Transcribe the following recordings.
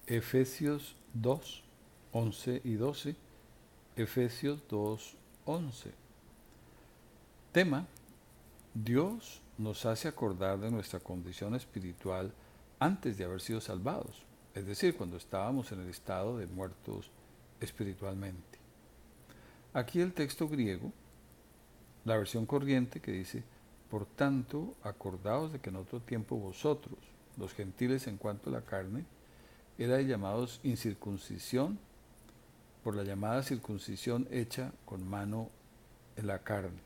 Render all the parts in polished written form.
Efesios 2, 11 y 12. Efesios 2, 11. Tema: Dios nos hace acordar de nuestra condición espiritual antes de haber sido salvados, es decir, cuando estábamos en el estado de muertos espiritualmente. Aquí el texto griego, la versión corriente, que dice: por tanto, acordaos de que en otro tiempo vosotros, los gentiles en cuanto a la carne, erais llamados incircuncisión por la llamada circuncisión hecha con mano en la carne.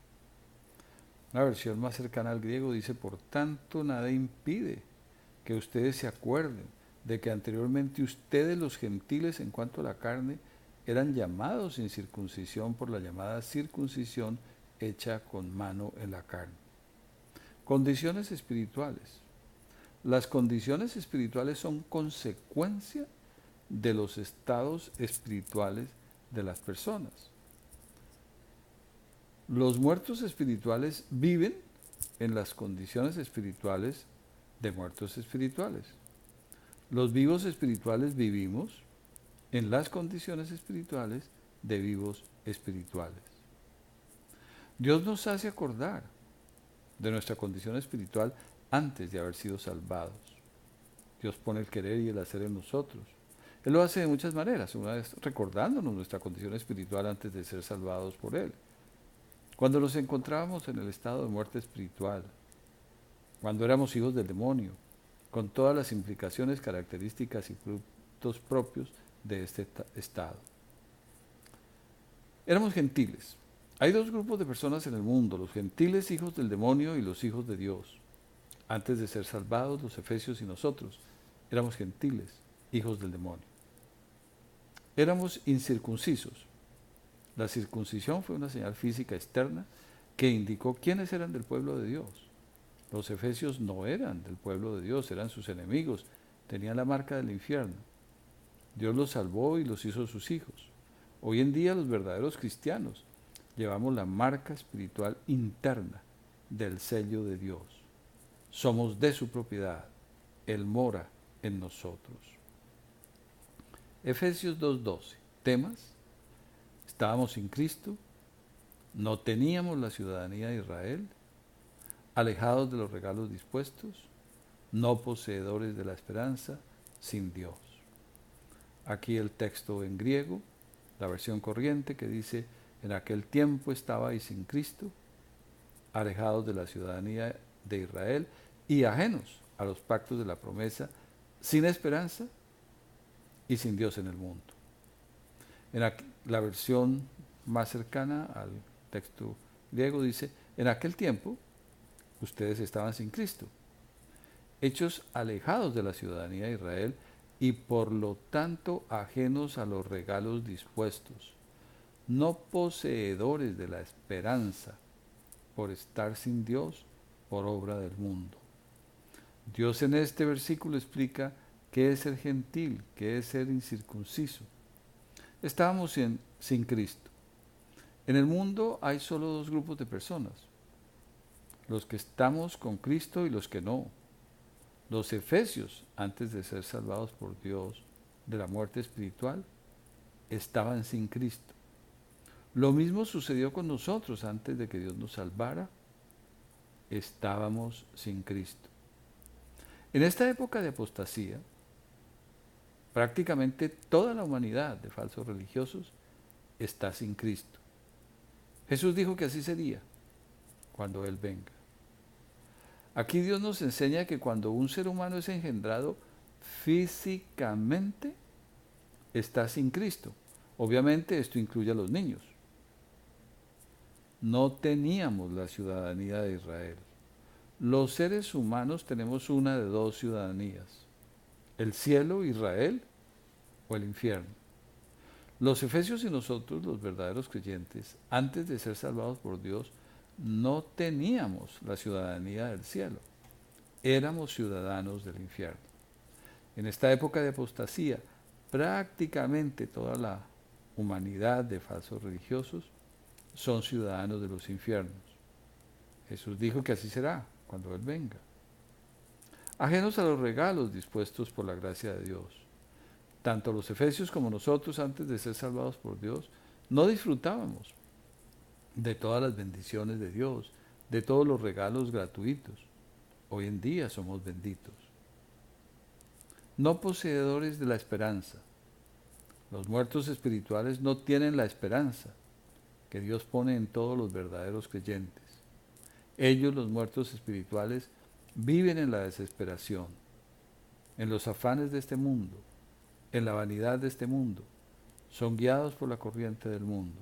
Una versión más cercana al griego dice: por tanto, nada impide que ustedes se acuerden de que anteriormente ustedes, los gentiles en cuanto a la carne, eran llamados sin circuncisión por la llamada circuncisión hecha con mano en la carne. Condiciones espirituales. Las condiciones espirituales son consecuencia de los estados espirituales de las personas. Los muertos espirituales viven en las condiciones espirituales de muertos espirituales. Los vivos espirituales vivimos en las condiciones espirituales de vivos espirituales. Dios nos hace acordar de nuestra condición espiritual antes de haber sido salvados. Dios pone el querer y el hacer en nosotros. Él lo hace de muchas maneras, una vez recordándonos nuestra condición espiritual antes de ser salvados por Él. Cuando nos encontrábamos en el estado de muerte espiritual, cuando éramos hijos del demonio, con todas las implicaciones, características y frutos propios de este estado. Éramos gentiles. Hay dos grupos de personas en el mundo: los gentiles, hijos del demonio, y los hijos de Dios. Antes de ser salvados, los efesios y nosotros éramos gentiles, hijos del demonio. Éramos incircuncisos. La circuncisión fue una señal física externa que indicó quiénes eran del pueblo de Dios. Los efesios no eran del pueblo de Dios, eran sus enemigos, tenían la marca del infierno. Dios los salvó y los hizo sus hijos. Hoy en día los verdaderos cristianos llevamos la marca espiritual interna del sello de Dios. Somos de su propiedad, Él mora en nosotros. Efesios 2:12. Temas: estábamos sin Cristo, no teníamos la ciudadanía de Israel, alejados de los regalos dispuestos, no poseedores de la esperanza, sin Dios. Aquí el texto en griego, la versión corriente, que dice: en aquel tiempo estabais sin Cristo, alejados de la ciudadanía de Israel y ajenos a los pactos de la promesa, sin esperanza y sin Dios en el mundo. En la versión más cercana al texto griego dice: en aquel tiempo ustedes estaban sin Cristo, hechos alejados de la ciudadanía de Israel y por lo tanto ajenos a los regalos dispuestos, no poseedores de la esperanza, por estar sin Dios por obra del mundo. Dios en este versículo explica qué es ser gentil, qué es ser incircunciso. Estábamos sin Cristo. En el mundo hay solo dos grupos de personas: los que estamos con Cristo y los que no. Los efesios, antes de ser salvados por Dios de la muerte espiritual, estaban sin Cristo. Lo mismo sucedió con nosotros. Antes de que Dios nos salvara, estábamos sin Cristo. En esta época de apostasía, prácticamente toda la humanidad de falsos religiosos está sin Cristo. Jesús dijo que así sería cuando Él venga. Aquí Dios nos enseña que cuando un ser humano es engendrado físicamente, está sin Cristo. Obviamente esto incluye a los niños. No teníamos la ciudadanía de Israel. Los seres humanos tenemos una de dos ciudadanías: el cielo, Israel, o el infierno. Los efesios y nosotros, los verdaderos creyentes, antes de ser salvados por Dios, no teníamos la ciudadanía del cielo. Éramos ciudadanos del infierno. En esta época de apostasía, prácticamente toda la humanidad de falsos religiosos son ciudadanos de los infiernos. Jesús dijo que así será cuando Él venga. Ajenos a los regalos dispuestos por la gracia de Dios. Tanto los efesios como nosotros, antes de ser salvados por Dios, no disfrutábamos de todas las bendiciones de Dios, de todos los regalos gratuitos. Hoy en día somos benditos. No poseedores de la esperanza. Los muertos espirituales no tienen la esperanza que Dios pone en todos los verdaderos creyentes. Ellos, los muertos espirituales, viven en la desesperación, en los afanes de este mundo, en la vanidad de este mundo. Son guiados por la corriente del mundo.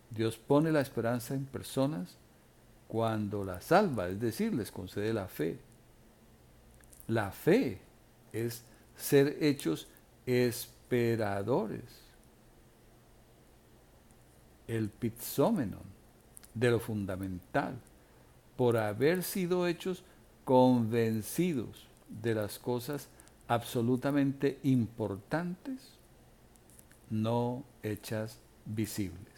Dios pone la esperanza en personas cuando las salva, es decir, les concede la fe. La fe es ser hechos esperadores. El pizómenon de lo fundamental, por haber sido hechos convencidos de las cosas absolutamente importantes, no hechas visibles.